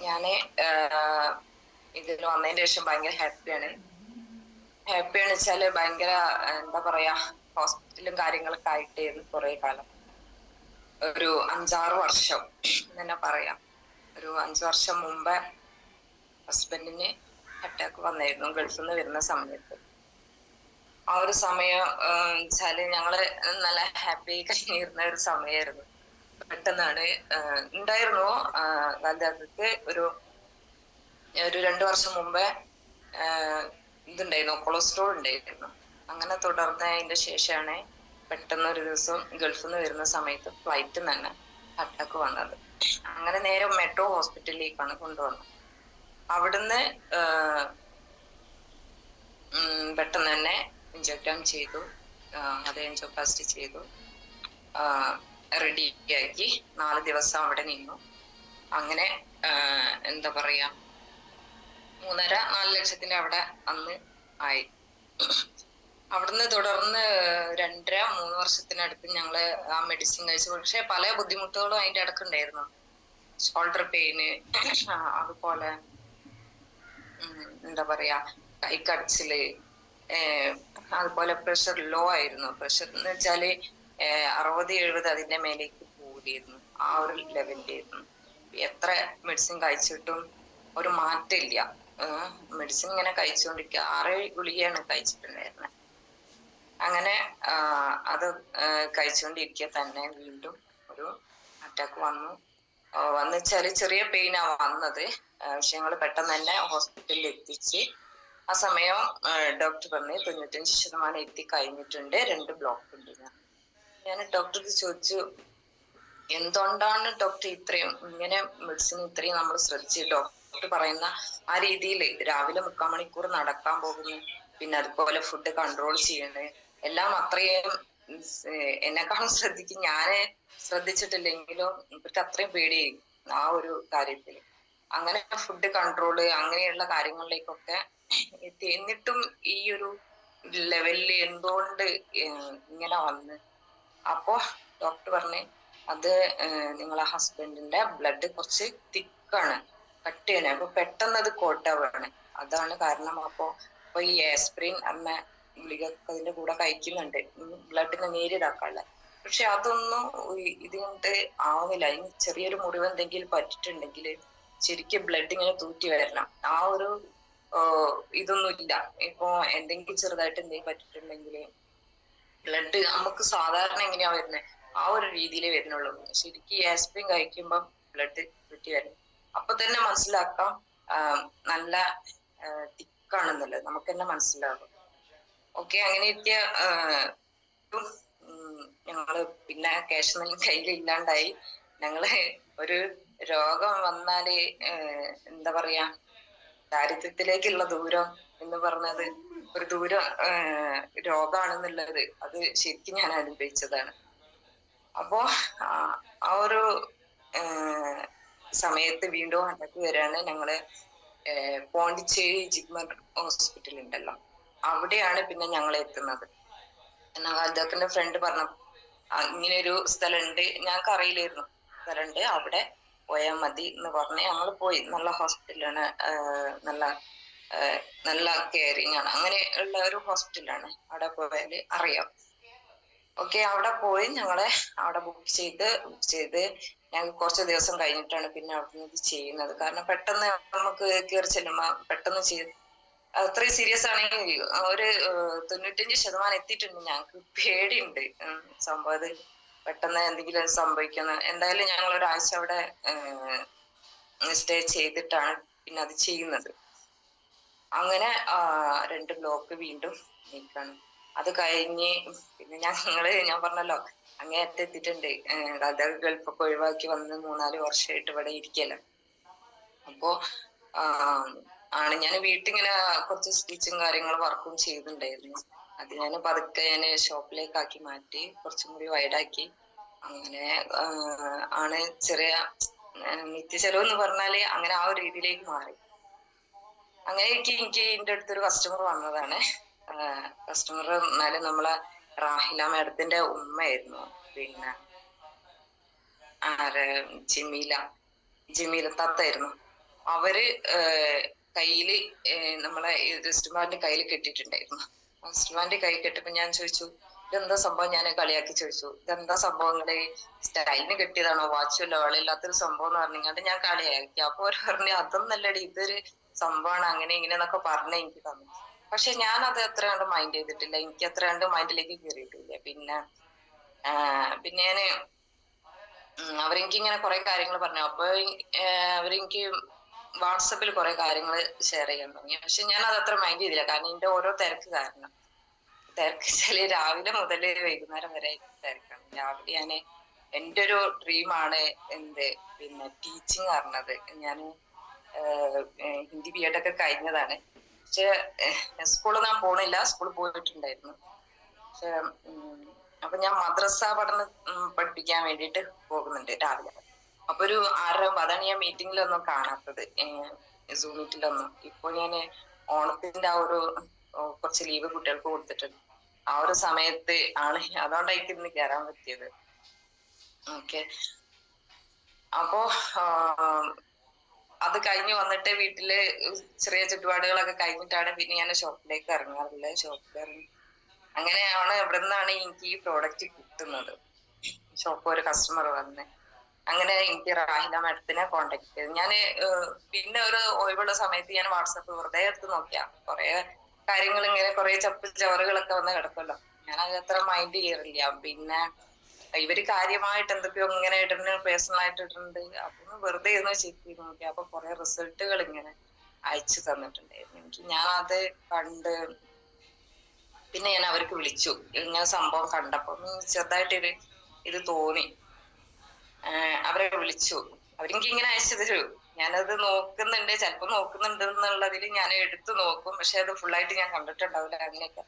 ഞാന് ഇതിൽ വന്നതിന് ശേഷം ഭയങ്കര ഹാപ്പിയാണ്. ഹാപ്പിയാണെന്ന് വെച്ചാല് ഭയങ്കര എന്താ പറയാ, ഹോസ്പിറ്റലും കാര്യങ്ങളൊക്കെ ആയിട്ടായിരുന്നു കുറെ കാലം. ഒരു 5-6 വർഷം തന്നെ പറയാം. ഒരു 5 വർഷം മുമ്പേ ഹസ്ബൻഡിന് അറ്റാക്ക് വന്നായിരുന്നു ഗൾഫിൽ നിന്ന് വരുന്ന സമയത്ത്. ആ ഒരു സമയം വെച്ചാല് ഞങ്ങള് നല്ല ഹാപ്പി കഴിഞ്ഞിരുന്ന ഒരു സമയമായിരുന്നു. പെട്ടെന്നാണ് ഉണ്ടായിരുന്നു ഗാന്ധിക്ക് ഒരു 2 വർഷം മുമ്പേ ഇതുണ്ടായിരുന്നു, കൊളസ്ട്രോൾ ഉണ്ടായിരുന്നു. അങ്ങനെ തുടർന്ന് അതിന്റെ ശേഷമാണ് പെട്ടെന്ന് ഒരു ദിവസം ഗൾഫിൽ നിന്ന് വരുന്ന സമയത്ത് ഫ്ലൈറ്റിൽ തന്നെ അറ്റാക്ക് വന്നത്. അങ്ങനെ നേരെ മെട്രോ ഹോസ്പിറ്റലിലേക്കാണ് കൊണ്ടുവന്നത്. അവിടുന്ന് പെട്ടെന്ന് തന്നെ ഇഞ്ചക്ഷൻ ചെയ്തു, അത് എൻജിയോപ്ലാസ്റ്റി ചെയ്തു, റെഡിയാക്കി 4 ദിവസം അവിടെ നിന്നു. അങ്ങനെ എന്താ പറയാ, 3.5-4 ലക്ഷത്തിന്റെ അവിടെ അന്ന് ആയി. അവിടുന്ന് തുടർന്ന് 2.5-3 വർഷത്തിനടുത്ത് ഞങ്ങള് ആ മെഡിസിൻ കഴിച്ചു. പക്ഷെ പല ബുദ്ധിമുട്ടുകളും അതിന്റെ ഇടക്കുണ്ടായിരുന്നു. ഷോൾഡർ പെയിന്, അതുപോലെ എന്താ പറയാ, കൈക്കടച്ചില്, അതുപോലെ പ്രഷർ ലോ ആയിരുന്നു. പ്രഷർ എന്ന് വെച്ചാല് 60-70 അതിന്റെ മേലേക്ക് പോവുകയായിരുന്നു. ആ ഒരു ലെവലിലായിരുന്നു. എത്ര മെഡിസിൻ കഴിച്ചിട്ടും ഒരു മാറ്റമില്ല. മെഡിസിൻ ഇങ്ങനെ കഴിച്ചുകൊണ്ടിരിക്കുക. 6 ഗുളികയാണ് കഴിച്ചിട്ടുണ്ടായിരുന്നത്. അങ്ങനെ അത് കഴിച്ചുകൊണ്ടിരിക്കുക തന്നെ വീണ്ടും ഒരു അറ്റാക്ക് വന്നു. വന്നുവെച്ചാല് ചെറിയ പെയിനാ വന്നത്. പക്ഷെ ഞങ്ങൾ പെട്ടെന്ന് തന്നെ ഹോസ്പിറ്റലിൽ എത്തിച്ച്. ആ സമയം ഡോക്ടർ പറഞ്ഞു 95% എത്തി കഴിഞ്ഞിട്ടുണ്ട്, 2 ബ്ലോക്ക് ഉണ്ട്. ഞാൻ ഡോക്ടർക്ക് ചോദിച്ചു, എന്തുകൊണ്ടാണ് ഡോക്ടർ ഇത്രയും ഇങ്ങനെ മെഡിസിൻ ഇത്രയും നമ്മൾ ശ്രദ്ധിച്ച് ഡോക്ടർ പറയുന്ന ആ രീതിയിൽ രാവിലെ 3/4 മണിക്കൂർ നടക്കാൻ പോകുന്നു, പിന്നെ അതുപോലെ ഫുഡ് കൺട്രോൾ ചെയ്യണേ, എല്ലാം അത്രയും എന്നെക്കാളും ശ്രദ്ധിക്കും. ഞാന് ശ്രദ്ധിച്ചിട്ടില്ലെങ്കിലും ഇവർക്ക് അത്രയും പേടിയായി ആ ഒരു കാര്യത്തിൽ. അങ്ങനെ ഫുഡ് കൺട്രോള് അങ്ങനെയുള്ള കാര്യങ്ങളിലേക്കൊക്കെ എത്തി. എന്നിട്ടും ഈ ഒരു ലെവലില് എന്തുകൊണ്ട് ഇങ്ങനെ വന്ന്? അപ്പോ ഡോക്ടർ പറഞ്ഞ്, അത് നിങ്ങളെ ഹസ്ബൻഡിന്റെ ബ്ലഡ് കുറച്ച് തിക്കാണ്, കട്ടിയാണ്. അപ്പൊ പെട്ടെന്ന് അത് കോട്ടാവാണ്, അതാണ് കാരണം. അപ്പൊ ഈ ആസ്പിരിൻ അമ്മ ഗുളിക അതിന്റെ കൂടെ കഴിക്കുന്നുണ്ട്, ബ്ലഡിന് നേരിടാക്കാനുള്ള. പക്ഷെ അതൊന്നും ഇതുകൊണ്ട് ആവുന്നില്ല. ഇനി ചെറിയൊരു മുറിവ് എന്തെങ്കിലും പറ്റിട്ടുണ്ടെങ്കിൽ ശരിക്കും ബ്ലഡ് ഇങ്ങനെ തൂറ്റി വരണം. ആ ഒരു ഇതൊന്നും ഇല്ല. ഇപ്പൊ എന്തെങ്കിലും ചെറുതായിട്ട് എന്തെങ്കിലും പറ്റിട്ടുണ്ടെങ്കിൽ ബ്ലഡ് നമുക്ക് സാധാരണ എങ്ങനെയാ വരുന്നത് ആ ഒരു രീതിയിലേ വരുന്നുള്ളൂ. ശരിക്കും ഈ ആസ്പിരിൻ കഴിക്കുമ്പം ബ്ലഡ് തൂറ്റി വരണം. അപ്പൊ തന്നെ മനസ്സിലാക്കാം നല്ല തിക്കാണെന്നുള്ളത്, നമുക്ക് തന്നെ മനസ്സിലാകും. ഓക്കെ, അങ്ങനെയൊക്കെ ഞങ്ങള് പിന്നെ ക്യാഷ് ഒന്നും കയ്യിലില്ലാണ്ടായി. ഞങ്ങള് ഒരു രോഗം വന്നാല് എന്താ പറയാ, ദാരിദ്ര്യത്തിലേക്കുള്ള ദൂരം എന്ന് പറഞ്ഞത് ഒരു ദൂരം രോഗാണെന്നുള്ളത് അത് ശരിക്കും ഞാൻ അനുഭവിച്ചതാണ്. അപ്പോ ആ ഒരു സമയത്ത് വീണ്ടും അറ്റാക്ക് വരാണ്. ഞങ്ങള് പോണ്ടിച്ചേരി ജിഗ്മർ ഹോസ്പിറ്റൽ ഉണ്ടല്ലോ, അവിടെയാണ് പിന്നെ ഞങ്ങൾ എത്തുന്നത്. എന്നാൽ അദ്ദേഹത്തിന്റെ ഫ്രണ്ട് പറഞ്ഞു, ഇങ്ങനെ ഒരു സ്ഥലമുണ്ട്, ഞങ്ങൾക്ക് അറിയില്ലായിരുന്നു സ്ഥലമുണ്ട്, അവിടെ പോയാൽ മതി എന്ന് പറഞ്ഞ് ഞങ്ങൾ പോയി. നല്ല ഹോസ്പിറ്റലാണ്, നല്ല കെയറിങ് ആണ്, അങ്ങനെ ഉള്ള ഒരു ഹോസ്പിറ്റലാണ്. അവിടെ പോയാല് അറിയാം. ഓക്കെ, അവിടെ പോയി ഞങ്ങളെ അവിടെ ബുക്ക് ചെയ്ത് ഞങ്ങൾക്ക് കുറച്ച് ദിവസം കഴിഞ്ഞിട്ടാണ് പിന്നെ അവിടെ ഇത് ചെയ്യുന്നത്. കാരണം പെട്ടെന്ന് നമുക്ക് കയറി ചെല്ലുമ്പോ പെട്ടെന്ന് അത്രയും സീരിയസ് ആണെങ്കിൽ ഒരു 95% എത്തിയിട്ടുണ്ട്. ഞങ്ങൾക്ക് പേടിയുണ്ട് സംഭവം അത് പെട്ടെന്ന് എന്തെങ്കിലും സംഭവിക്കുന്ന. എന്തായാലും ഞങ്ങൾ ഒരാഴ്ച അവിടെ സ്റ്റേ ചെയ്തിട്ടാണ് പിന്നെ അത് ചെയ്യുന്നത്. അങ്ങനെ 2 ബ്ലോക്ക് വീണ്ടും നീക്കാണ്. അത് കഴിഞ്ഞ് പിന്നെ ഞാൻ പറഞ്ഞല്ലോ അങ്ങേ എത്തിയിട്ടുണ്ട്. അതായത് ഗൾഫൊക്കെ ഒഴിവാക്കി വന്ന് 3-4 വർഷമായിട്ട് ഇവിടെ ഇരിക്കല്ലോ. അപ്പോ ഞാൻ വീട്ടിങ്ങനെ കുറച്ച് സ്റ്റിച്ചും കാര്യങ്ങളും വർക്കും ചെയ്തിട്ടുണ്ടായിരുന്നു. അത് ഞാൻ പതുക്കെ ഞാൻ ഷോപ്പിലേക്ക് ആക്കി മാറ്റി, കുറച്ചും കൂടി വൈഡാക്കി. അങ്ങനെ ആണ് ചെറിയ നിത്യ ചെലവ് എന്ന് പറഞ്ഞാല് അങ്ങനെ ആ ഒരു രീതിയിലേക്ക് മാറി. അങ്ങനെ എനിക്ക് എന്റെ അടുത്തൊരു കസ്റ്റമർ വന്നതാണ്. കസ്റ്റമർ എന്നാലും നമ്മളെ റാഹില മാഡത്തിന്റെ ഉമ്മയായിരുന്നു. പിന്നെ ജമീല തത്തായിരുന്നു. അവര് കയ്യില് നമ്മളെ റിസ്റ്റ് ബാൻഡ് കയ്യിൽ കെട്ടിയിട്ടുണ്ടായിരുന്നു. റിസ്റ്റ് ബാൻഡ് കൈ കെട്ടപ്പോ ഞാൻ ചോദിച്ചു ഇതെന്താ സംഭവം, ഞാൻ കളിയാക്കി ചോദിച്ചു ഇതെന്താ സംഭവം, നിങ്ങള് സ്റ്റൈലിന് കെട്ടിയതാണോ, വാച്ചുമല്ലോ ആളില്ലാത്തൊരു സംഭവം എന്ന് പറഞ്ഞിങ്ങാണ്ട് ഞാൻ കളിയാക്കി. അപ്പൊ അവര് പറഞ്ഞു അതൊന്നല്ലടി, ഇതൊരു സംഭവമാണ്, അങ്ങനെ ഇങ്ങനെ എന്നൊക്കെ പറഞ്ഞ എനിക്ക് തന്നു. പക്ഷെ ഞാൻ അത് എത്ര കണ്ട് മൈൻഡ് ചെയ്തിട്ടില്ല, എനിക്ക് എത്ര കണ്ട് മൈൻഡിലേക്ക് കയറിയിട്ടില്ല. പിന്നെ ഞാന് അവരെനിക്ക് ഇങ്ങനെ കുറെ കാര്യങ്ങൾ പറഞ്ഞു. അപ്പൊ അവരെനിക്ക് വാട്സപ്പിൽ കുറെ കാര്യങ്ങൾ ഷെയർ ചെയ്യാൻ തുടങ്ങി. പക്ഷെ ഞാൻ അത് അത്ര മൈൻഡ് ചെയ്തില്ല, കാരണം എന്റെ ഓരോ തിരക്ക് കാരണം. തിരക്ക് വെച്ചാല് രാവിലെ മുതൽ വൈകുന്നേരം വരെ തിരക്കാണ്. രാവിലെ ഞാന് എന്റെ ഒരു ഡ്രീമാണ് ടീച്ചിങ് പറഞ്ഞത്. ഞാൻ ഹിന്ദി BEd ഒക്കെ കഴിഞ്ഞതാണ്. പക്ഷെ സ്കൂളിൽ ഞാൻ പോണില്ല, സ്കൂളിൽ പോയിട്ടുണ്ടായിരുന്നു. പക്ഷെ അപ്പൊ ഞാൻ മദ്രസ പഠനം പഠിപ്പിക്കാൻ വേണ്ടിയിട്ട് പോകുന്നുണ്ട് രാവിലെ. അപ്പൊ ഒരു 6:30 അതാണ് ഞാൻ മീറ്റിങ്ങിലൊന്നും കാണാത്തത്, സൂം മീറ്റിലൊന്നും. ഇപ്പൊ ഞാൻ ഓണത്തിന്റെ ആ ഒരു കുറച്ച് ലീവ് കുട്ടികൾക്ക് കൊടുത്തിട്ടുണ്ട്. ആ ഒരു സമയത്ത് ആണ്, അതുകൊണ്ടായിരിക്കും ഇന്ന് കയറാൻ പറ്റിയത്. ഓക്കെ. അപ്പോ അത് കഴിഞ്ഞ് വന്നിട്ട് വീട്ടില് ചെറിയ ചുറ്റുപാടുകളൊക്കെ കഴിഞ്ഞിട്ടാണ് പിന്നെ ഞാൻ ഷോപ്പിലേക്ക് ഇറങ്ങാറുള്ളത്. ഷോപ്പിൽ ഇറങ്ങി അങ്ങനെയാണ് ഇവിടെ നിന്നാണ് എനിക്ക് ഈ പ്രോഡക്റ്റ് കിട്ടുന്നത്. ഷോപ്പ് ഒരു കസ്റ്റമർ വന്ന് അങ്ങനെ എനിക്ക് റാഹില മാഡത്തിനെ കോണ്ടാക്ട് ചെയ്തു. ഞാൻ പിന്നെ ഒരു ഒഴിവുള്ള സമയത്ത് ഞാൻ വാട്സപ്പ് വെറുതെ എടുത്ത് നോക്കിയാ കുറെ കാര്യങ്ങൾ ഇങ്ങനെ കുറെ ചവറുകളൊക്കെ വന്ന് കിടക്കുമല്ലോ, ഞാൻ അത് അത്ര മൈൻഡ് ചെയ്യാറില്ല. പിന്നെ ഇവര് കാര്യമായിട്ട് എന്തൊക്കെയോ ഇങ്ങനെ ഇടുന്നു, പേഴ്സണൽ ആയിട്ട് ഇടുന്നുണ്ട്. അപ്പൊ വെറുതെ ഇരുന്ന് ചെക്ക് ചെയ്ത് നോക്കി. അപ്പൊ കുറെ റിസൾട്ടുകൾ ഇങ്ങനെ അയച്ചു തന്നിട്ടുണ്ടായിരുന്നു എനിക്ക്. ഞാൻ അത് കണ്ട് പിന്നെ ഞാൻ അവർക്ക് വിളിച്ചു, ഇങ്ങനെ സംഭവം കണ്ടപ്പോ ചെറുതായിട്ട് ഇത് തോന്നി. അവരെ വിളിച്ചു, അവരെനിക്ക് ഇങ്ങനെ അയച്ചു തരൂ. ഞാനത് നോക്കുന്നുണ്ട്, ചിലപ്പോ നോക്കുന്നുണ്ട് എന്നുള്ളതിൽ ഞാൻ എടുത്തു നോക്കും, പക്ഷെ അത് ഫുള്ളായിട്ട് ഞാൻ കണ്ടിട്ടുണ്ടാവില്ല. അങ്ങനെയൊക്കെ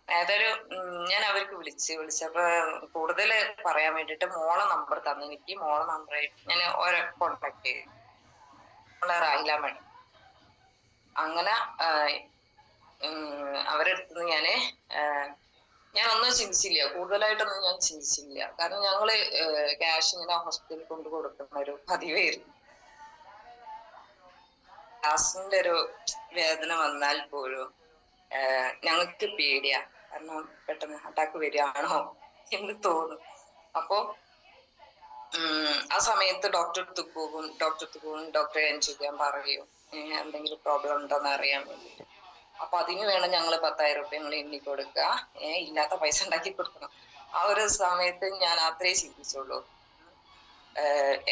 ഏതായാലും ഞാൻ അവർക്ക് വിളിച്ചപ്പോ കൂടുതൽ പറയാൻ വേണ്ടിട്ട് മോളെ നമ്പർ തന്നു എനിക്ക്. മോളെ നമ്പർ ഞാൻ ഓരോ കോണ്ടാക്ട് ചെയ്തു, റാഹില മാഡം. അങ്ങനെ അവരെടുത്തുനിന്ന് ഞാൻ ഒന്നും ചിന്തിച്ചില്ല, കൂടുതലായിട്ടൊന്നും ഞാൻ ചിന്തിച്ചില്ല. കാരണം ഞങ്ങള് ക്യാഷ് ഇങ്ങനെ ഹോസ്പിറ്റലിൽ കൊണ്ട് കൊടുക്കുന്ന ഒരു പതിവായിരുന്നു. ഗ്യാസിന്റെ ഒരു വേദന വന്നാൽ പോലും ഞങ്ങൾക്ക് പേടിയാ, കാരണം പെട്ടെന്ന് അറ്റാക്ക് വരികയാണോ എന്ന് തോന്നും. അപ്പോ ആ സമയത്ത് ഡോക്ടറെ അടുത്ത് പോകും, ഡോക്ടറെ അന്വേഷിക്കാൻ പറയും, എന്തെങ്കിലും പ്രോബ്ലം ഉണ്ടോന്ന് അറിയാൻ വേണ്ടിട്ട്. അപ്പൊ അതിന് വേണം ഞങ്ങൾ 10,000 രൂപ ഞങ്ങൾ എണ്ണി കൊടുക്കുക, ഇല്ലാത്ത പൈസ ഉണ്ടാക്കി കൊടുക്കണം. ആ ഒരു സമയത്ത് ഞാൻ അത്രേ ചിന്തിച്ചുള്ളൂ.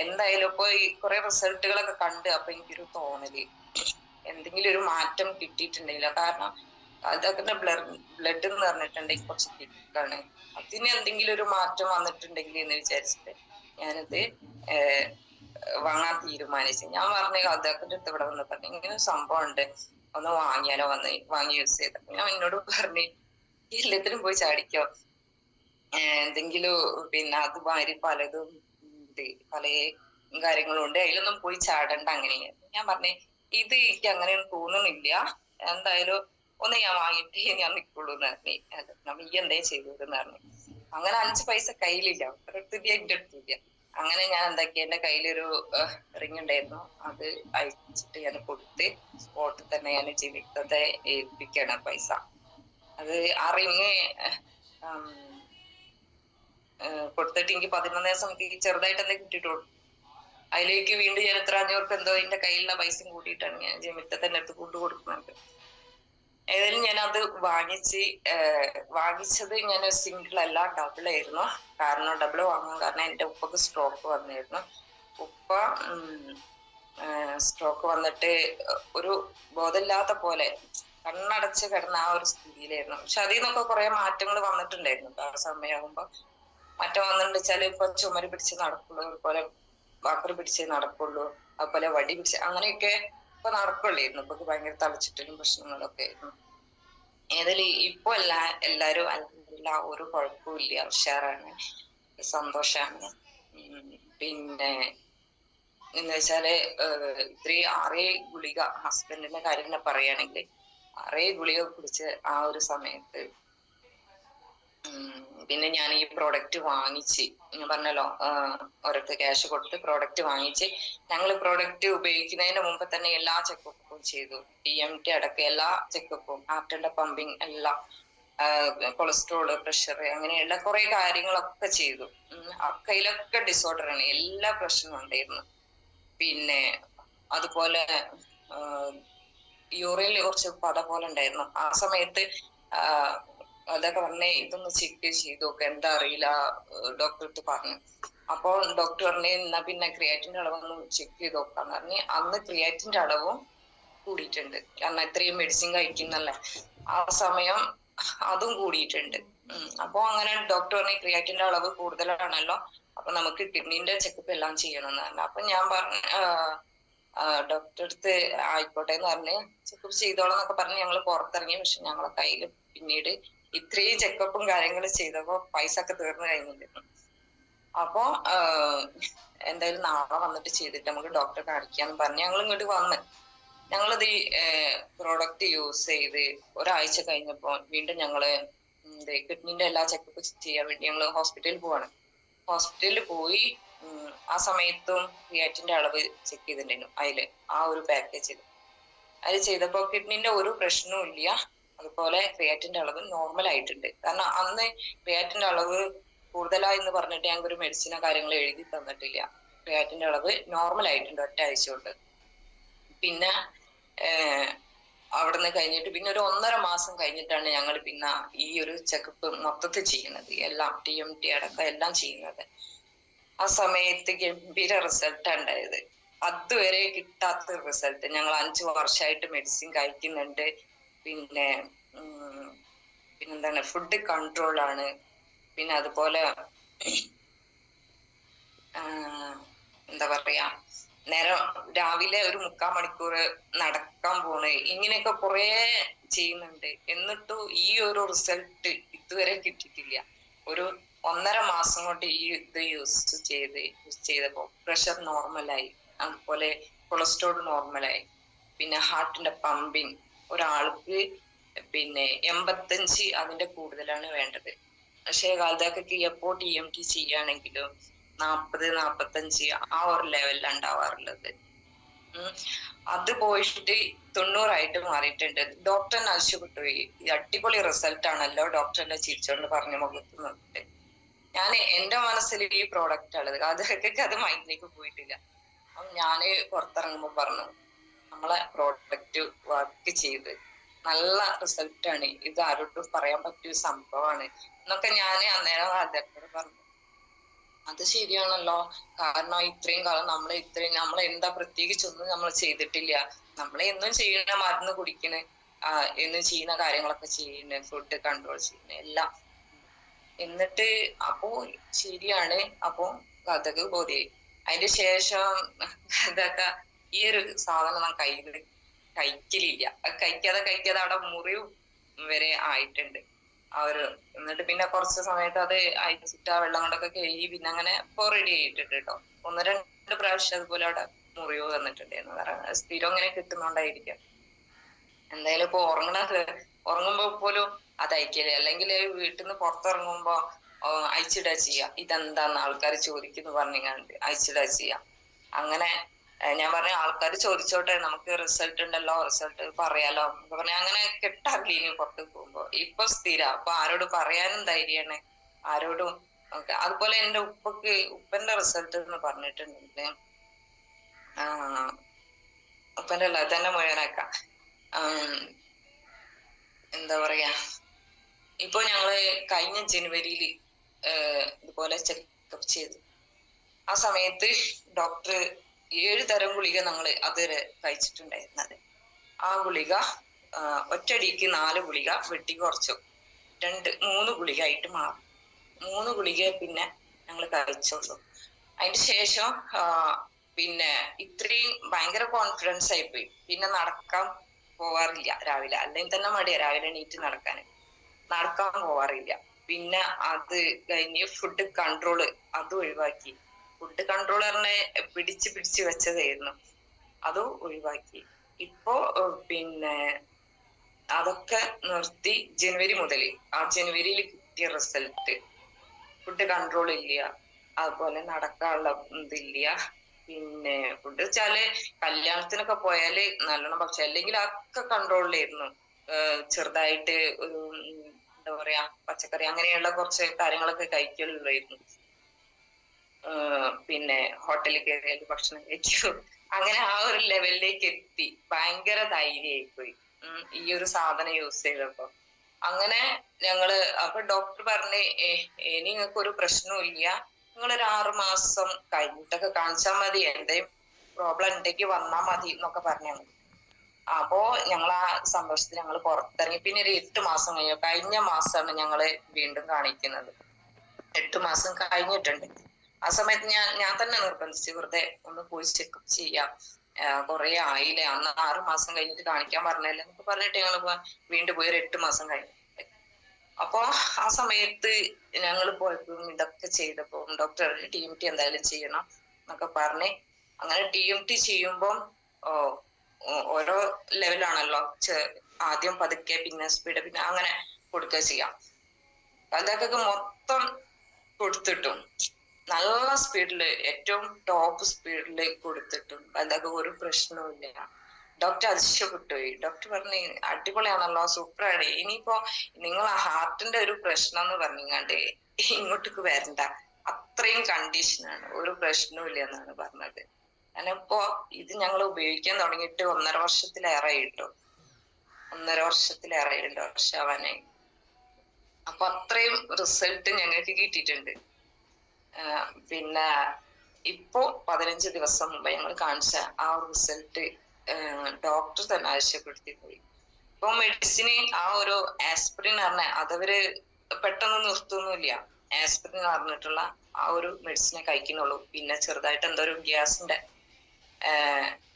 എന്തായാലും ഇപ്പൊ ഈ കുറെ റിസൾട്ടുകളൊക്കെ കണ്ട് അപ്പൊ എനിക്കൊരു തോന്നല് എന്തെങ്കിലും ഒരു മാറ്റം കിട്ടിയിട്ടുണ്ടെങ്കിലോ, കാരണം അതൊക്കെ ബ്ലഡ് എന്ന് പറഞ്ഞിട്ടുണ്ടെങ്കിൽ കുറച്ച് തിക്കാണ്, അതിന് എന്തെങ്കിലും ഒരു മാറ്റം വന്നിട്ടുണ്ടെങ്കിൽ എന്ന് വിചാരിച്ചിട്ട് ഞാനത് വാങ്ങാൻ തീരുമാനിച്ചു. ഞാൻ പറഞ്ഞ അതൊക്കെ അടുത്ത് ഇവിടെ വന്ന് പറഞ്ഞു ഇങ്ങനെ സംഭവം ഉണ്ട്, ഒന്ന് വാങ്ങിയാലോ, വാങ്ങി യൂസ് ചെയ്തപ്പോ ഞാൻ എന്നോട് പറഞ്ഞു എല്ലാത്തിനും പോയി ചാടിക്കോ, എന്തെങ്കിലും അത് മാതിരി പലതും പല കാര്യങ്ങളും ഉണ്ട്, അതിലൊന്നും പോയി ചാടണ്ട. അങ്ങനെ ഞാൻ പറഞ്ഞേ ഇത് എനിക്ക് അങ്ങനെയൊന്നും തോന്നുന്നില്ല, എന്തായാലും ഒന്ന് ഞാൻ വാങ്ങിയിട്ട് ഞാൻ നിൽക്കുള്ളൂ എന്ന് പറഞ്ഞു. നമ്മ ഈ എന്തേ ചെയ്തതെന്ന് പറഞ്ഞു. അങ്ങനെ 5 പൈസ കയ്യിലില്ല, ഒരിടത്തില്ല, എന്റെ അടുത്തില്ല. അങ്ങനെ ഞാൻ എന്താക്കി, എന്റെ കയ്യിലൊരു റിങ് ഉണ്ടായിരുന്നു, അത് അയച്ചിട്ട് ഞാൻ കൊടുത്ത് സ്പോട്ടിൽ തന്നെ ഞാൻ ജീവിതത്തെ ഏൽപ്പിക്കണം പൈസ. അത് ആ റിങ് കൊടുത്തിട്ട് എനിക്ക് 11 ദിവസം ചെറുതായിട്ട് എന്തെങ്കിലും കിട്ടിയിട്ടുള്ളൂ. അതിലേക്ക് വീണ്ടും ഞാൻ എത്ര 500 എന്തോ എന്റെ കയ്യിലുള്ള പൈസയും കൂട്ടിയിട്ടാണ് ഞാൻ ജമിത്തെ തന്നെ എടുത്ത് കൊണ്ടു കൊടുക്കുന്നുണ്ട്. ഏതായാലും ഞാൻ അത് വാങ്ങിച്ചത് ഞാൻ സിംഗിൾ അല്ല, ഡബിൾ ആയിരുന്നു. കാരണം ഡബിൾ വാങ്ങാൻ കാരണം എന്റെ ഉപ്പക്ക് സ്ട്രോക്ക് വന്നിരുന്നു. ഉപ്പ സ്ട്രോക്ക് വന്നിട്ട് ഒരു ബോധമില്ലാത്ത പോലെ കണ്ണടച്ച് കിടന്ന ആ ഒരു സ്ഥിതിയിലായിരുന്നു. പക്ഷെ അതിൽ നിന്നൊക്കെ കുറെ മാറ്റങ്ങൾ വന്നിട്ടുണ്ടായിരുന്നു. ആ സമയമാകുമ്പോ മാറ്റം വന്നിട്ടുണ്ട് വെച്ചാല് ഇപ്പൊ ചുമര് പിടിച്ച് നടക്കുള്ളൂ, അതുപോലെ വാക്കർ പിടിച്ചേ നടക്കുള്ളൂ, അതുപോലെ വടി പിടിച്ച് അങ്ങനെയൊക്കെ ഇപ്പൊ നടക്കുള്ളായിരുന്നു. ഇപ്പൊ ഭയങ്കര തളച്ചിട്ടലും പ്രശ്നങ്ങളൊക്കെ ആയിരുന്നു. ഏതായാലും ഇപ്പൊ എല്ലാരും അൽഹംദുലില്ലാ ഒരു കുഴപ്പമില്ല, ഉഷാറാണ്, സന്തോഷാണ്. പിന്നെ എന്ന് വെച്ചാല് ഇത്രയും 6 ഗുളിക ഹസ്ബൻഡിന്റെ കാര്യം പറയുകയാണെങ്കിൽ 6 ഗുളിക കുടിച്ച് ആ ഒരു സമയത്ത് പിന്നെ ഞാൻ ഈ പ്രോഡക്റ്റ് വാങ്ങിച്ച്, ഞാൻ പറഞ്ഞല്ലോ ഓരോരുത്തർ ക്യാഷ് കൊടുത്ത് പ്രോഡക്റ്റ് വാങ്ങിച്ച്, ഞങ്ങൾ പ്രോഡക്റ്റ് ഉപയോഗിക്കുന്നതിന് മുമ്പ് തന്നെ എല്ലാ ചെക്കപ്പും ചെയ്തു. TMT അടക്കം എല്ലാ ചെക്കപ്പും, ഹാർട്ടിന്റെ പമ്പിങ് എല്ലാം, കൊളസ്ട്രോള്, പ്രഷർ, അങ്ങനെയുള്ള കുറെ കാര്യങ്ങളൊക്കെ ചെയ്തു. കയ്യിലൊക്കെ ഡിസോർഡർ ആണ്, എല്ലാ പ്രശ്നവും ഉണ്ടായിരുന്നു. പിന്നെ അതുപോലെ യൂറിനിൽ കുറച്ച് പത പോലെ ഉണ്ടായിരുന്നു. ആ സമയത്ത് അതൊക്കെ പറഞ്ഞേ ഇതൊന്ന് ചെക്ക് ചെയ്ത് നോക്ക്, എന്താ അറിയില്ല, ഡോക്ടർ അടുത്ത് പറഞ്ഞു. അപ്പോൾ ഡോക്ടർ പറഞ്ഞേ എന്നാ പിന്നെ ക്രിയാറ്റിന്റെ അളവൊന്ന് ചെക്ക് ചെയ്ത് നോക്കാന്ന് പറഞ്ഞ് അന്ന് ക്രിയാറ്റിന്റെ അളവും കൂടിയിട്ടുണ്ട്. കാരണം ഇത്രയും മെഡിസിൻ കഴിക്കുന്നല്ലേ, ആ സമയം അതും കൂടിയിട്ടുണ്ട്. അപ്പൊ അങ്ങനെ ഡോക്ടർ പറഞ്ഞ ക്രിയാറ്റിന്റെ അളവ് കൂടുതലാണല്ലോ, അപ്പൊ നമുക്ക് കിഡ്നീന്റെ ചെക്കപ്പ് എല്ലാം ചെയ്യണമെന്ന് പറഞ്ഞു. അപ്പൊ ഞാൻ പറഞ്ഞു ഡോക്ടർ അടുത്ത് ആയിക്കോട്ടെ എന്ന് പറഞ്ഞ് ചെക്കപ്പ് ചെയ്തോളാം എന്നൊക്കെ പറഞ്ഞ് ഞങ്ങൾ പുറത്തിറങ്ങി. പക്ഷെ ഞങ്ങളെ കയ്യിൽ പിന്നീട് ഇത്രയും ചെക്കപ്പും കാര്യങ്ങളും ചെയ്തപ്പോ പൈസ ഒക്കെ തീർന്നു കഴിഞ്ഞിരുന്നു. അപ്പൊ എന്തായാലും നാളെ വന്നിട്ട് ചെയ്തിട്ട് നമുക്ക് ഡോക്ടറെ കാണിക്കാന്ന് പറഞ്ഞ് ഞങ്ങൾ ഇങ്ങോട്ട് വന്ന്. ഞങ്ങളിത് പ്രോഡക്റ്റ് യൂസ് ചെയ്ത് ഒരാഴ്ച കഴിഞ്ഞപ്പോ വീണ്ടും ഞങ്ങള് കിഡ്നിന്റെ എല്ലാ ചെക്കപ്പ് ചെയ്യാൻ വേണ്ടി ഞങ്ങള് ഹോസ്പിറ്റലിൽ പോവാണ്. ഹോസ്പിറ്റലിൽ പോയി ആ സമയത്തും ക്രിയാറ്റിന്റെ അളവ് ചെക്ക് ചെയ്തിട്ടുണ്ടായിരുന്നു. അതില് ആ ഒരു പാക്കേജിൽ അത് ചെയ്തപ്പോ കിഡ്നിന്റെ ഒരു പ്രശ്നവും ഇല്ല. അതുപോലെ ക്രിയാറ്റിന്റെ അളവ് നോർമൽ ആയിട്ടുണ്ട്. കാരണം അന്ന് ക്രിയാറ്റിന്റെ അളവ് കൂടുതലായെന്ന് പറഞ്ഞിട്ട് ഞങ്ങൾക്ക് ഒരു മെഡിസിനോ കാര്യങ്ങളോ എഴുതി തന്നിട്ടില്ല. ക്രിയാറ്റിന്റെ അളവ് നോർമൽ ആയിട്ടുണ്ട് ഒറ്റ ആഴ്ച കൊണ്ട്. പിന്നെ അവിടുന്ന് കഴിഞ്ഞിട്ട് പിന്നെ ഒരു 1.5 മാസം കഴിഞ്ഞിട്ടാണ് ഞങ്ങൾ പിന്നെ ഈ ഒരു ചെക്കപ്പ് മൊത്തത്തിൽ ചെയ്യുന്നത്, എല്ലാം TMT അടക്കം എല്ലാം ചെയ്യുന്നത്. ആ സമയത്ത് ഗംഭീര റിസൾട്ട് ഉണ്ടായത്. അതുവരെ കിട്ടാത്ത റിസൾട്ട്. ഞങ്ങൾ 5 വർഷമായിട്ട് മെഡിസിൻ കഴിക്കുന്നുണ്ട്. പിന്നെന്താണ്, ഫുഡ് കൺട്രോൾ ആണ്. പിന്നെ അതുപോലെ എന്താ പറയാ, നേരം രാവിലെ ഒരു 3/4 മണിക്കൂർ നടക്കാൻ പോണ്, ഇങ്ങനെയൊക്കെ കുറെ ചെയ്യുന്നുണ്ട്. എന്നിട്ടും ഈ ഒരു റിസൾട്ട് ഇതുവരെ കിട്ടിയിട്ടില്ല. ഒരു 1.5 മാസം കൊണ്ട് ഈ ഇത് യൂസ് ചെയ്തപ്പോ പ്രഷർ നോർമലായി, അതുപോലെ കൊളസ്ട്രോൾ നോർമലായി, പിന്നെ ഹാർട്ടിന്റെ പമ്പിങ് ഒരാൾക്ക് 85 അതിന്റെ കൂടുതലാണ് വേണ്ടത്. പക്ഷേ കാലത്തൊക്കെ എപ്പോ TMT ചെയ്യുകയാണെങ്കിലും 40-45 ആ ഒരു ലെവലിലാണ് ഉണ്ടാവാറുള്ളത്. അത് പോയിട്ട് 90 മാറിയിട്ടുണ്ട്. ഡോക്ടറിനെ ആവശ്യപ്പെട്ടുപോയി, അടിപൊളി റിസൾട്ട് ആണല്ലോ, ഡോക്ടറിനെ ചിരിച്ചോണ്ട് പറഞ്ഞു മുഖത്ത് നോക്കിട്ട്. ഞാൻ എന്റെ മനസ്സിൽ ഈ പ്രോഡക്റ്റ് ഉള്ളത് അതൊക്കെ അത് മൈൻഡിലേക്ക് പോയിട്ടില്ല. അപ്പം ഞാന് പുറത്തിറങ്ങുമ്പോ പറഞ്ഞു നമ്മളെ പ്രോഡക്റ്റ് വർക്ക് ചെയ്ത് നല്ല റിസൾട്ട് ആണ്, ഇത് ആരോടും പറയാൻ പറ്റിയ സംഭവമാണ് എന്നൊക്കെ ഞാൻ അന്നേരം അദ്ദേഹത്തോട് പറഞ്ഞു. അത് ശരിയാണല്ലോ, കാരണം ഇത്രയും കാലം നമ്മൾ എന്താ പ്രത്യേകിച്ചൊന്നും നമ്മൾ ചെയ്തിട്ടില്ല. നമ്മൾ എന്നും ചെയ്യുന്ന മരുന്ന് കുടിക്കണ്, എന്നും ചെയ്യുന്ന കാര്യങ്ങളൊക്കെ ചെയ്യുന്നു, ഫുഡ് കൺട്രോൾ ചെയ്യുന്നു എല്ലാം. എന്നിട്ട് അപ്പോ ശരിയാണ്, അപ്പോ അതൊക്കെ ബോധ്യായി. അതിന്റെ ശേഷം ഇതൊക്കെ ഈ ഒരു സാധനം ഞാൻ കഴിക്കലില്ല. കഴിക്കാതെ അവിടെ മുറിവ് വരെ ആയിട്ടുണ്ട് ആ ഒരു. എന്നിട്ട് പിന്നെ കുറച്ച് സമയത്ത് അത് അയച്ചിട്ട് ആ വെള്ളം കൊണ്ടൊക്കെ കഴുകി പിന്നെ അങ്ങനെ ഇപ്പൊ റെഡി ആയിട്ടുണ്ട് കേട്ടോ. 1-2 പ്രാവശ്യം അതുപോലെ അവിടെ മുറിവ് വന്നിട്ടുണ്ടായിരുന്നു. സ്ഥിരം ഇങ്ങനെ കിട്ടുന്നോണ്ടായിരിക്കാം. എന്തായാലും ഇപ്പൊ ഉറങ്ങുമ്പോ പോലും അത് അയക്കല്, അല്ലെങ്കിൽ വീട്ടിൽ നിന്ന് പുറത്തിറങ്ങുമ്പോ അയച്ചിടുക ചെയ്യാ. ഇതെന്താന്ന് ആൾക്കാർ ചോദിക്കുന്നു പറഞ്ഞാണ്ട് അയച്ചിടുക ചെയ്യാ. അങ്ങനെ ഞാൻ പറഞ്ഞ ആൾക്കാർ ചോദിച്ചോട്ടെ, നമുക്ക് റിസൾട്ട് ഉണ്ടല്ലോ, റിസൾട്ട് പറയാലോ എന്ന് പറഞ്ഞ അങ്ങനെ കിട്ടാറില്ല ഇനി പുറത്ത് പോകുമ്പോ. ഇപ്പൊ സ്ഥിരം, അപ്പൊ ആരോട് പറയാനും ധൈര്യാണ്, ആരോടും. അതുപോലെ എന്റെ ഉപ്പന്റെ റിസൾട്ട് എന്ന് പറഞ്ഞിട്ടുണ്ടെങ്കിൽ ഉപ്പന്റെ അല്ല തന്നെ മുഴുവനാക്കാം. എന്താ പറയാ, ഇപ്പൊ ഞങ്ങള് കഴിഞ്ഞ ജനുവരിയിൽ ഇതുപോലെ ചെക്കപ്പ് ചെയ്തു. ആ സമയത്ത് ഡോക്ടർ 7 തരം ഗുളിക ഞങ്ങള് അതുവരെ കഴിച്ചിട്ടുണ്ടായിരുന്നത്. ആ ഗുളിക ഒറ്റയടിക്ക് 4 ഗുളിക വെട്ടി കുറച്ചു, 3 ഗുളിക ആയിട്ട് മാറി. 3 ഗുളിക പിന്നെ ഞങ്ങൾ കഴിച്ചുള്ളൂ. അതിന് ശേഷം പിന്നെ ഇത്രയും ഭയങ്കര കോൺഫിഡൻസ് ആയിപ്പോയി. പിന്നെ നടക്കാൻ പോവാറില്ല രാവിലെ, അല്ലെങ്കിൽ തന്നെ മടിയാ രാവിലെ എണീറ്റ് നടക്കാൻ പോവാറില്ല. പിന്നെ അത് കഴിഞ്ഞ് ഫുഡ് കൺട്രോള് അത് ഒഴിവാക്കി. ഫുഡ് കൺട്രോൾ പറഞ്ഞ പിടിച്ച് വെച്ചതായിരുന്നു, അത് ഒഴിവാക്കി. ഇപ്പോ പിന്നെ അതൊക്കെ നിർത്തി. ജനുവരി മുതൽ, ആ ജനുവരിയിൽ പറ്റിയ റിസൾട്ട്. ഫുഡ് കൺട്രോൾ ഇല്ല, അതുപോലെ നടക്കാനുള്ള ഇതില്ല. പിന്നെ ഫുഡ് വെച്ചാല് കല്യാണത്തിനൊക്കെ പോയാല് നല്ലോണം ഭക്ഷണം, അല്ലെങ്കിൽ അതൊക്കെ കൺട്രോളിലായിരുന്നു. ചെറുതായിട്ട് ഒരു എന്താ പറയാ പച്ചക്കറി അങ്ങനെയുള്ള കുറച്ച് കാര്യങ്ങളൊക്കെ കഴിക്കലുള്ളായിരുന്നു. പിന്നെ ഹോട്ടലിൽ കയറിയാൽ ഭക്ഷണം കഴിച്ചു, അങ്ങനെ ആ ഒരു ലെവലിലേക്ക് എത്തി. ഭയങ്കര ധൈര്യമായി പോയി ഈ ഒരു സാധനം യൂസ് ചെയ്തപ്പോ. അങ്ങനെ ഞങ്ങള് അപ്പൊ ഡോക്ടർ പറഞ്ഞ് ഇനി നിങ്ങൾക്ക് ഒരു പ്രശ്നവും ഇല്ല, നിങ്ങളൊരു 6 മാസം കഴിഞ്ഞിട്ടൊക്കെ കാണിച്ചാൽ മതി, എന്തെങ്കിലും പ്രോബ്ലം ഉണ്ടെങ്കിൽ വന്നാൽ മതി എന്നൊക്കെ പറഞ്ഞു. അപ്പോ ഞങ്ങൾ ആ സന്തോഷത്തിൽ ഞങ്ങൾ പുറത്തിറങ്ങി. പിന്നെ ഒരു 8 മാസം കഴിഞ്ഞ മാസമാണ് ഞങ്ങള് വീണ്ടും കാണിക്കുന്നത്. 8 മാസം കഴിഞ്ഞിട്ടുണ്ട്. ആ സമയത്ത് ഞാൻ തന്നെ നിർബന്ധിച്ചു, വെറുതെ ഒന്ന് പോയി ചെക്കപ്പ് ചെയ്യാം, കുറെ ആയില്ലേ, അന്ന് 6 മാസം കഴിഞ്ഞിട്ട് കാണിക്കാൻ പറഞ്ഞല്ലേ എന്നൊക്കെ പറഞ്ഞിട്ട് ഞങ്ങൾ വീണ്ടും പോയി ഒരു 8 മാസം കഴിഞ്ഞു. അപ്പൊ ആ സമയത്ത് ഞങ്ങൾ പോയപ്പോഴും ഇതൊക്കെ ചെയ്തപ്പോ ഡോക്ടർ TMT എന്തായാലും ചെയ്യണം എന്നൊക്കെ പറഞ്ഞ്, അങ്ങനെ TMT ചെയ്യുമ്പോ ഓരോ ലെവലാണല്ലോ, ആദ്യം പതുക്കെ പിന്നെ സ്പീഡ് പിന്നെ അങ്ങനെ കൊടുക്കുക ചെയ്യാം. അതൊക്കെ മൊത്തം കൊടുത്തിട്ടും നല്ല സ്പീഡില്, ഏറ്റവും ടോപ്പ് സ്പീഡില് കൊടുത്തിട്ടും അതൊക്കെ ഒരു പ്രശ്നവുമില്ല. ഡോക്ടർ അതിശയപ്പെട്ടുപോയി. ഡോക്ടർ പറഞ്ഞു അടിപൊളിയാണല്ലോ, സൂപ്പറാണ്, ഇനിയിപ്പോ നിങ്ങൾ ഹാർട്ടിന്റെ ഒരു പ്രശ്നം എന്ന് പറഞ്ഞാണ്ട് ഇങ്ങോട്ടേക്ക് വരണ്ട, അത്രയും കണ്ടീഷനാണ്, ഒരു പ്രശ്നവും ഇല്ല എന്നാണ് പറഞ്ഞത്. കാരണം ഇപ്പോ ഇത് ഞങ്ങൾ ഉപയോഗിക്കാൻ തുടങ്ങിയിട്ട് 1.5 വർഷത്തിലേറെ ആയിട്ടോ. 1.5 വർഷത്തിലേറെ 2 വർഷമാവാനായി. അപ്പൊ അത്രയും റിസൾട്ട് ഞങ്ങൾക്ക് കിട്ടിയിട്ടുണ്ട്. പിന്നെ ഇപ്പോ 15 ദിവസം മുമ്പ് ഞങ്ങൾ കാണിച്ച ആ റിസൾട്ട് ഡോക്ടർ തന്നെ ആവശ്യപ്പെടുത്തി പോയി. ഇപ്പൊ മെഡിസിന് ആ ഒരു ആസ്പിരിൻ പറഞ്ഞ അതവര് പെട്ടെന്ന് നിർത്തുന്നില്ല. ആസ്പിരിൻ പറഞ്ഞിട്ടുള്ള ആ ഒരു മെഡിസിനെ കഴിക്കുന്നുള്ളൂ. പിന്നെ ചെറുതായിട്ട് എന്തോ ഒരു ഗ്യാസിന്റെ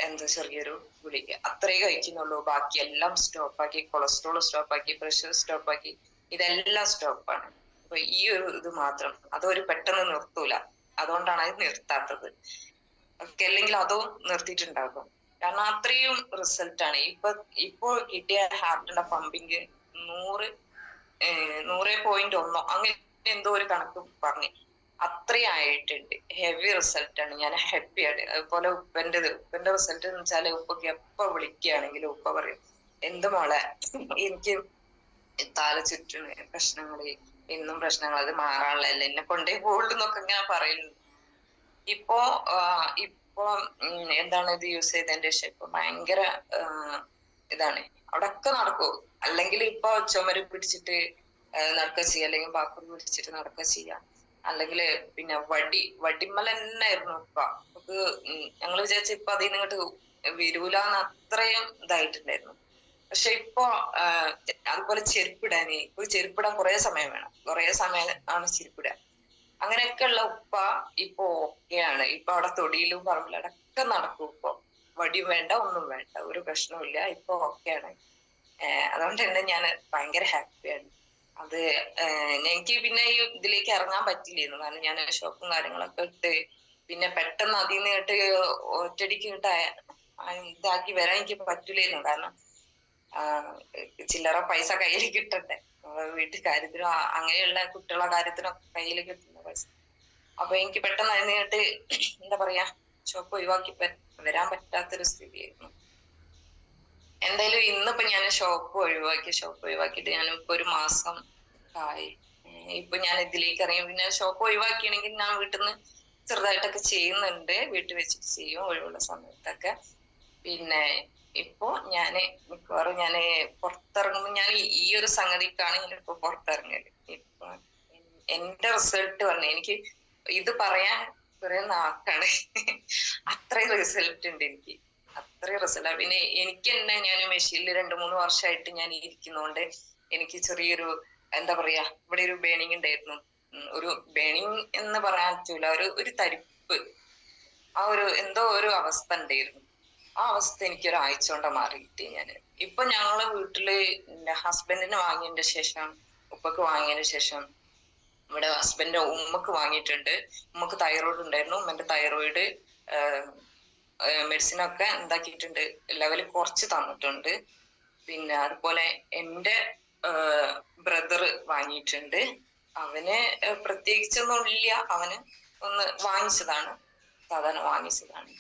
എന്തോ ചെറിയൊരു ഗുളിക അത്രേ കഴിക്കുന്നുള്ളൂ. ബാക്കി എല്ലാം സ്റ്റോപ്പാക്കി, കൊളസ്ട്രോൾ സ്റ്റോപ്പാക്കി, പ്രഷർ സ്റ്റോപ്പാക്കി, ഇതെല്ലാം സ്റ്റോപ്പാണ്. അപ്പൊ ഈ ഒരു ഇത് മാത്രം അതൊരു പെട്ടെന്ന് നിർത്തൂല, അതുകൊണ്ടാണ് അത് നിർത്താത്തത്. അല്ലെങ്കിൽ അതും നിർത്തിയിട്ടുണ്ടാകും. കാരണം അത്രയും റിസൾട്ടാണ്. ഇപ്പൊ കിട്ടിയ ഹാർട്ടിന്റെ പമ്പിങ് 100.1 അങ്ങനെ എന്തോ ഒരു കണക്ക് പറഞ്ഞു, അത്രയും ആയിട്ടുണ്ട്. ഹെവി റിസൾട്ടാണ്. ഞാൻ ഹാപ്പിയാണ്. അതുപോലെ ഉപ്പന്റെ റിസൾട്ട് എന്ന് വെച്ചാല് ഉപ്പൊക്കെ എപ്പോ വിളിക്കുകയാണെങ്കിലും ഉപ്പ പറയും, എന്ത് മോളെ എനിക്ക് തല ചുറ്റുന്ന പ്രശ്നങ്ങള്, ഇന്നും പ്രശ്നങ്ങൾ, അത് മാറാനുള്ളതല്ല, എന്നെ കൊണ്ടേ പോകുള്ളൂ എന്നൊക്കെ ഇങ്ങനെ പറയുന്നു. ഇപ്പോ എന്താണ് ഇത് യൂസ് ചെയ്തതിന്റെ ശേഷം ഇപ്പൊ ഭയങ്കര ഇതാണ്, അവിടൊക്കെ നടക്കൂ. അല്ലെങ്കിൽ ഇപ്പൊ ചുമര് പിടിച്ചിട്ട് നടക്കുക ചെയ്യുക, അല്ലെങ്കിൽ ബാത്റൂം പിടിച്ചിട്ട് നടക്കുക ചെയ്യുക, അല്ലെങ്കിൽ പിന്നെ വടിമല തന്നെ ആയിരുന്നു ഇപ്പൊ. നമുക്ക് ഞങ്ങൾ വിചാരിച്ച ഇപ്പൊ അതിൽ നിന്നിട്ട് വരൂലെന്ന് അത്രയും ഇതായിട്ടുണ്ടായിരുന്നു. പക്ഷെ ഇപ്പൊ അതുപോലെ ചെരുപ്പിടാന്, ഇപ്പൊ ചെരുപ്പിടാൻ കുറെ സമയം വേണം, കുറെ സമയം ആണ് ചെരുപ്പിടുക. അങ്ങനെയൊക്കെ ഉള്ള ഉപ്പ ഇപ്പൊ ഓക്കെയാണ്. ഇപ്പൊ അവിടെ തൊടിയിലും പറമ്പിലും അടക്കം നടക്കും. ഇപ്പൊ വടിയും വേണ്ട, ഒന്നും വേണ്ട, ഒരു പ്രശ്നവും ഇപ്പൊ ഓക്കെയാണ്. അതുകൊണ്ട് തന്നെ ഞാൻ ഭയങ്കര ഹാപ്പിയാണ്. അത് എനിക്ക് പിന്നെ ഈ ഇതിലേക്ക് ഇറങ്ങാൻ പറ്റില്ലായിരുന്നു. കാരണം ഞാൻ ഷോപ്പും കാര്യങ്ങളൊക്കെ ഇട്ട് പിന്നെ പെട്ടെന്ന് അതിൽ നിന്ന് കേട്ട് ഒറ്റടിക്ക് ഇതാക്കി വരാൻ എനിക്ക് പറ്റില്ലായിരുന്നു. കാരണം ചില്ലറ പൈസ കയ്യിൽ കിട്ടട്ടെ, വീട്ടു കാര്യത്തിനും അങ്ങനെയുള്ള കുട്ടികളുടെ കാര്യത്തിനൊക്കെ കയ്യിൽ കിട്ടുന്ന പൈസ. അപ്പൊ എനിക്ക് പെട്ടെന്ന് അതിന് കേട്ട് എന്താ പറയാ ഷോപ്പ് ഒഴിവാക്കി വരാൻ പറ്റാത്തൊരു സ്ഥിതിയായിരുന്നു. എന്തായാലും ഇന്നിപ്പോ ഞാൻ ഷോപ്പ് ഒഴിവാക്കിയിട്ട് ഞാനിപ്പോ 1 മാസം ആയി. ഇപ്പൊ ഞാൻ ഇതിലേക്ക് ഇറങ്ങി. പിന്നെ ഷോപ്പ് ഒഴിവാക്കിയാണെങ്കിൽ ഞാൻ വീട്ടിൽ നിന്ന് ചെറുതായിട്ടൊക്കെ ചെയ്യുന്നുണ്ട്, വീട്ടിൽ വെച്ചിട്ട് ചെയ്യും ഒഴിവുള്ള സമയത്തൊക്കെ. പിന്നെ ഇപ്പൊ മിക്കവാറും പുറത്തിറങ്ങുമ്പോ ഞാൻ ഈ ഒരു സംഗതിക്കാണ് ഞാനിപ്പോ പുറത്തിറങ്ങല്. ഇപ്പൊ എന്റെ റിസൾട്ട് പറഞ്ഞു, എനിക്ക് ഇത് പറയാൻ കുറെ നാക്കാണ്. അത്രയും റിസൾട്ട് ഉണ്ട് എനിക്ക്, അത്രയും റിസൾട്ട്. പിന്നെ എനിക്ക് തന്നെ ഞാൻ മെഷീനിൽ 2-3 വർഷമായിട്ട് ഞാൻ ഇരിക്കുന്നോണ്ട് എനിക്ക് ചെറിയൊരു എന്താ പറയാ, ഇവിടെ ഒരു ബേണിങ് ഉണ്ടായിരുന്നു. ഒരു ബേണിങ് എന്ന് പറയാൻ പറ്റൂല, ഒരു തരിപ്പ്, ആ ഒരു എന്തോ ഒരു അവസ്ഥ ഉണ്ടായിരുന്നു. ആ അവസ്ഥ എനിക്ക് 1 ആഴ്ച കൊണ്ട് മാറി കിട്ടി. ഇപ്പൊ ഞങ്ങളെ വീട്ടില് എന്റെ ഹസ്ബൻഡിന് വാങ്ങിയതിന്റെ ശേഷം, ഉപ്പക്ക് വാങ്ങിയതിന് ശേഷം, ഇവിടെ ഹസ്ബൻഡിന്റെ ഉമ്മക്ക് വാങ്ങിയിട്ടുണ്ട്. ഉമ്മക്ക് തൈറോയിഡ് ഉണ്ടായിരുന്നു. ഉമ്മന്റെ തൈറോയിഡ് മെഡിസിനൊക്കെ എന്താക്കിയിട്ടുണ്ട്, ലെവല് കുറച്ച് തന്നിട്ടുണ്ട്. പിന്നെ അതുപോലെ എന്റെ ബ്രദർ വാങ്ങിയിട്ടുണ്ട്. അവന് പ്രത്യേകിച്ചൊന്നും ഇല്ല, അവന് ഒന്ന് വാങ്ങിച്ചതാണ്, സാധാരണ വാങ്ങിച്ചതാണ്.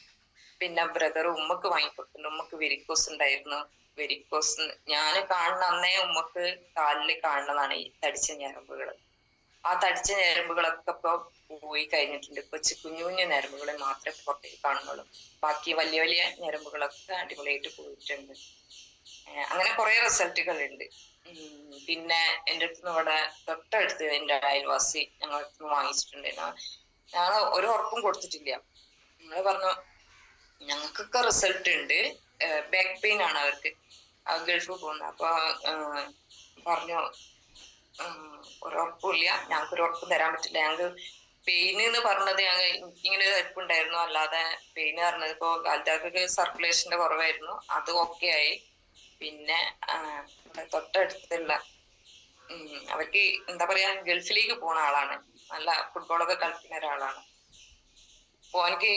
പിന്നെ ബ്രദർ ഉമ്മക്ക് വാങ്ങിക്കൊടുത്തിട്ടുണ്ട്. ഉമ്മക്ക് വെരിക്കോസ് ഉണ്ടായിരുന്നു. വെരിക്കോസ് ഞാൻ കാണുന്ന അന്നേ ഉമ്മക്ക് കാലില് കാണുന്നതാണ് ഈ തടിച്ച ഞരമ്പുകൾ. ആ തടിച്ച ഞരമ്പുകളൊക്കെ ഇപ്പൊ പോയി കഴിഞ്ഞിട്ടുണ്ട്. ഇപ്പൊ കുഞ്ഞു കുഞ്ഞു ഞരമ്പുകൾ മാത്രമേ പുറത്തേക്ക് കാണുന്നുള്ളൂ. ബാക്കി വലിയ വലിയ ഞരമ്പുകളൊക്കെ അടിപൊളിയായിട്ട് പോയിട്ടുണ്ട്. അങ്ങനെ കുറെ റിസൾട്ടുകൾ ഉണ്ട്. പിന്നെ എൻ്റെ അടുത്ത് നിന്ന് ഇവിടെ തൊട്ടടുത്ത് എൻ്റെ അയൽവാസി ഞങ്ങളുടെ അടുത്ത് നിന്ന് വാങ്ങിച്ചിട്ടുണ്ടായിരുന്നു. ഞങ്ങൾ ഒരു ഉറപ്പും കൊടുത്തിട്ടില്ല. നമ്മള് പറഞ്ഞു ഞങ്ങൾക്കൊക്കെ റിസൾട്ട് ഉണ്ട്, ബാക്ക് പെയിൻ ആണ് അവർക്ക്, ഗൾഫിൽ പോകുന്നത്. അപ്പൊ പറഞ്ഞു ഒരുറപ്പുമില്ല, ഞങ്ങൾക്ക് ഒരു ഉറപ്പും തരാൻ പറ്റില്ല. ഞങ്ങൾക്ക് പെയിൻ എന്ന് പറഞ്ഞത് എനിക്കിങ്ങനെ ഒരു തരിപ്പുണ്ടായിരുന്നു, അല്ലാതെ പെയിൻ പറഞ്ഞത് ഇപ്പൊ കാലത്താർക്ക് സർക്കുലേഷന്റെ കുറവായിരുന്നു, അത് ഓക്കെ ആയി. പിന്നെ തൊട്ടടുത്തുള്ള അവർക്ക് എന്താ പറയാ ഗൾഫിലേക്ക് പോണ ആളാണ്, നല്ല ഫുട്ബോളൊക്കെ കളിക്കുന്ന ഒരാളാണ്. അപ്പൊ എനിക്ക്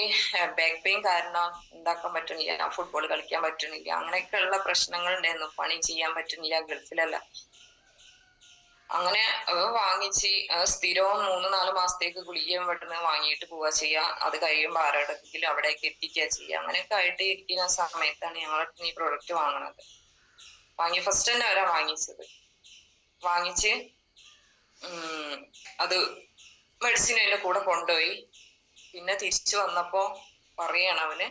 ബാക്ക് പെയിൻ കാരണം ഉണ്ടാക്കാൻ പറ്റുന്നില്ല, ഫുട്ബോൾ കളിക്കാൻ പറ്റുന്നില്ല, അങ്ങനെയൊക്കെയുള്ള പ്രശ്നങ്ങൾ ഉണ്ടായിരുന്നു. പണി ചെയ്യാൻ പറ്റുന്നില്ല ഗൾഫിലല്ല. അങ്ങനെ വാങ്ങിച്ച് സ്ഥിരവും 3-4 മാസത്തേക്ക് ഗുളികയും പെട്ടെന്ന് വാങ്ങിയിട്ട് പോവുക ചെയ്യുക. അത് കഴിയുമ്പോൾ ആരോടെങ്കിലും അവിടേക്ക് എത്തിക്കുക ചെയ്യുക. അങ്ങനെയൊക്കെ ആയിട്ട് ഇരിക്കുന്ന സമയത്താണ് ഞങ്ങൾ ഈ പ്രൊഡക്റ്റ് വാങ്ങുന്നത്. വാങ്ങി ഫസ്റ്റ് തന്നെ അവരാ വാങ്ങിച്ചത്. വാങ്ങിച്ച് അത് മെഡിസിൻ അതിന്റെ കൂടെ കൊണ്ടുപോയി. പിന്നെ തിരിച്ചു വന്നപ്പോ പറയണം അവന്,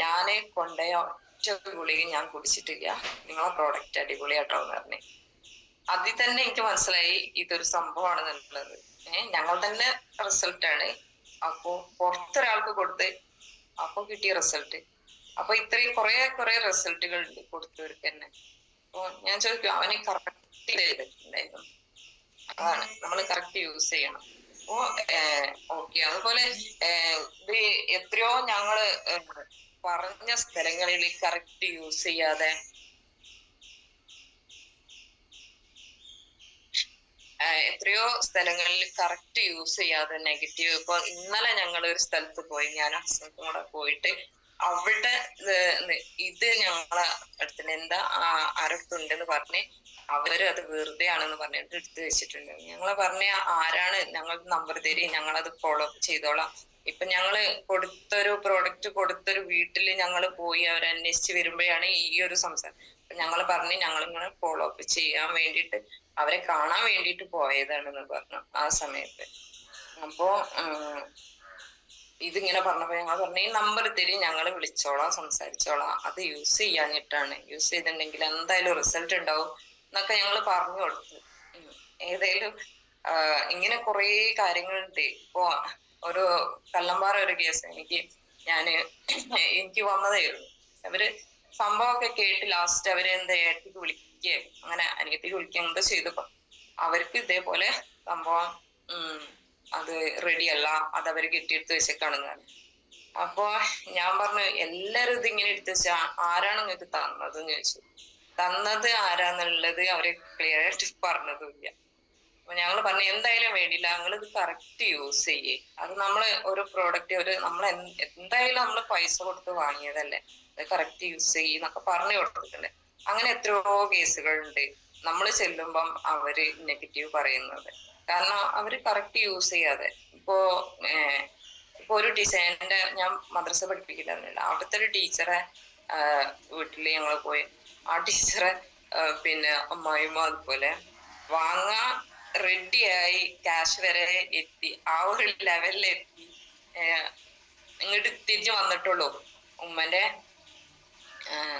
ഞാന് കൊണ്ടുപോയ ഒറ്റ ഗുളിക ഞാൻ കുടിച്ചിട്ടില്ല, നിങ്ങളെ പ്രോഡക്റ്റ് അടിപൊളിയാട്ടോ എന്ന് പറഞ്ഞു. അതിൽ തന്നെ എനിക്ക് മനസ്സിലായി ഇതൊരു സംഭവമാണെന്നുള്ളത്. ഞങ്ങൾ തന്നെ റിസൾട്ടാണ്. അപ്പോ പുറത്തൊരാൾക്ക് കൊടുത്ത് അപ്പൊ കിട്ടിയ റിസൾട്ട്. അപ്പൊ ഇത്രയും കുറെ റിസൾട്ടുകൾ ഉണ്ട് കൊടുത്തവർക്ക് തന്നെ. അപ്പൊ ഞാൻ ചോദിക്കും അവനെ കറക്റ്റ് ചെയ്തിട്ടുണ്ടായിരുന്നു. അതാണ് നമ്മൾ കറക്റ്റ് യൂസ് ചെയ്യണം. അപ്പോ ഓക്കെ. അതുപോലെ ഇത് എത്രയോ ഞങ്ങള് പറഞ്ഞ സ്ഥലങ്ങളിൽ കറക്റ്റ് യൂസ് ചെയ്യാതെ എത്രയോ സ്ഥലങ്ങളിൽ കറക്റ്റ് യൂസ് ചെയ്യാതെ നെഗറ്റീവ്. ഇപ്പൊ ഇന്നലെ ഞങ്ങൾ ഒരു സ്ഥലത്ത് പോയി, ഞാൻ ഹസ്ബൻഡും കൂടെ പോയിട്ട് അവിടെ ഇത് ഞങ്ങളെ അടുത്തിന് എന്താ ആരടുത്തുണ്ടെന്ന് പറഞ്ഞ് അവര് അത് വെറുതെ ആണെന്ന് പറഞ്ഞിട്ട് എടുത്തു വെച്ചിട്ടുണ്ട്. ഞങ്ങളെ പറഞ്ഞ ആരാണ്, ഞങ്ങളുടെ നമ്പർ തരി, ഞങ്ങളത് ഫോളോ അപ്പ് ചെയ്തോളാം. ഇപ്പൊ ഞങ്ങള് കൊടുത്തൊരു പ്രോഡക്റ്റ് കൊടുത്തൊരു വീട്ടില് ഞങ്ങൾ പോയി അവരന്വേഷിച്ച് വരുമ്പോഴാണ് ഈ ഒരു സംസാരം. ഞങ്ങൾ പറഞ്ഞ് ഞങ്ങളിങ്ങനെ ഫോളോ അപ്പ് ചെയ്യാൻ വേണ്ടിയിട്ട് അവരെ കാണാൻ വേണ്ടിയിട്ട് പോയതാണെന്ന് പറഞ്ഞു ആ സമയത്ത്. അപ്പോ ഇതിങ്ങനെ പറഞ്ഞപ്പോ ഞങ്ങൾ പറഞ്ഞു ഈ നമ്പർ തരി, ഞങ്ങൾ വിളിച്ചോളാം, സംസാരിച്ചോളാം, അത് യൂസ് ചെയ്യാഞ്ഞിട്ടാണ്, യൂസ് ചെയ്തിട്ടുണ്ടെങ്കിൽ എന്തായാലും റിസൾട്ട് ഉണ്ടാവും എന്നൊക്കെ ഞങ്ങൾ പറഞ്ഞു കൊടുത്തു. ഏതായാലും ഇങ്ങനെ കുറെ കാര്യങ്ങളുണ്ട്. ഇപ്പൊ ഒരു കല്ലമ്പാറ ഒരു കേസ് എനിക്ക് വന്നതായിരുന്നു. അവര് സംഭവമൊക്കെ കേട്ട് ലാസ്റ്റ് അവര് എന്താ ഏട്ടിക്ക് വിളിക്കേ അങ്ങനെ അനിയത്തിക്ക് വിളിക്കുക എന്തോ ചെയ്തപ്പോ അവർക്ക് ഇതേപോലെ സംഭവം അത് റെഡി അല്ല, അത് അവര് കെട്ടിയെടുത്ത് വെച്ചേക്കാണെന്ന്. അപ്പൊ ഞാൻ പറഞ്ഞു എല്ലാരും ഇത് ഇങ്ങനെ എടുത്ത് വെച്ചാ ആരാണ് നിങ്ങൾക്ക് തന്നത് എന്ന് ചോദിച്ചു. തന്നത് ആരാന്നുള്ളത് അവര് ക്ലിയർ ആയിട്ട് പറഞ്ഞതുമില്ല. അപ്പൊ ഞങ്ങൾ പറഞ്ഞു എന്തായാലും വേണ്ടില്ല, ഞങ്ങൾ ഇത് കറക്റ്റ് യൂസ് ചെയ്യേ. അത് നമ്മള് ഒരു പ്രോഡക്റ്റ് നമ്മൾ എന്തായാലും നമ്മള് പൈസ കൊടുത്ത് വാങ്ങിയതല്ലേ, അത് കറക്റ്റ് യൂസ് ചെയ്യെന്നൊക്കെ പറഞ്ഞു കൊടുത്തിട്ടുണ്ട്. അങ്ങനെ എത്രയോ കേസുകളുണ്ട് നമ്മൾ ചെല്ലുമ്പം അവര് നെഗറ്റീവ് പറയുന്നത്. കാരണം അവര് കറക്റ്റ് യൂസ് ചെയ്യാതെ. ഇപ്പോ ഒരു ഡിസൈനിന്റെ ഞാൻ മദ്രസ പഠിപ്പിക്കില്ല, അവിടുത്തെ ഒരു ടീച്ചറെ വീട്ടില് ഞങ്ങൾ പോയി. ആ ടീച്ചറെ പിന്നെ അമ്മായിമ്മ അതുപോലെ വാങ്ങാൻ റെഡിയായി, ക്യാഷ് വരെ എത്തി, ആ ഒരു ലെവലിലെത്തി. ഇങ്ങോട്ട് തിരിച്ചു വന്നിട്ടുള്ളൂ. ഉമ്മന്റെ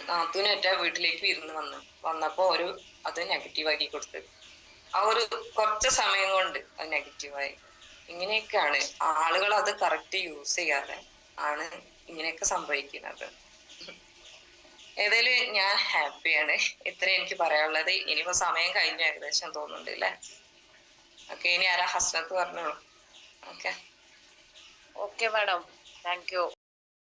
നാത്തൂനേറ്റ വീട്ടിലേക്ക് വിരുന്ന് വന്നപ്പോ അത് നെഗറ്റീവ് ആക്കി കൊടുത്തത്. ആ ഒരു കുറച്ച് സമയം കൊണ്ട് അത് നെഗറ്റീവായി. ഇങ്ങനെയൊക്കെയാണ് ആളുകൾ അത് കറക്റ്റ് യൂസ് ചെയ്യാതെ ആണ് ഇങ്ങനെയൊക്കെ സംഭവിക്കുന്നത്. ഏതായാലും ഞാൻ ഹാപ്പിയാണ്. ഇത്രയും എനിക്ക് പറയാനുള്ളത്. ഇനിയിപ്പോ സമയം കഴിഞ്ഞു ഏകദേശം തോന്നുന്നുണ്ട് അല്ലേ? ഓക്കെ, ഇനി ആരാ? ഹസ്നത്ത് പറഞ്ഞോളൂ. Okay okay madam, thank you.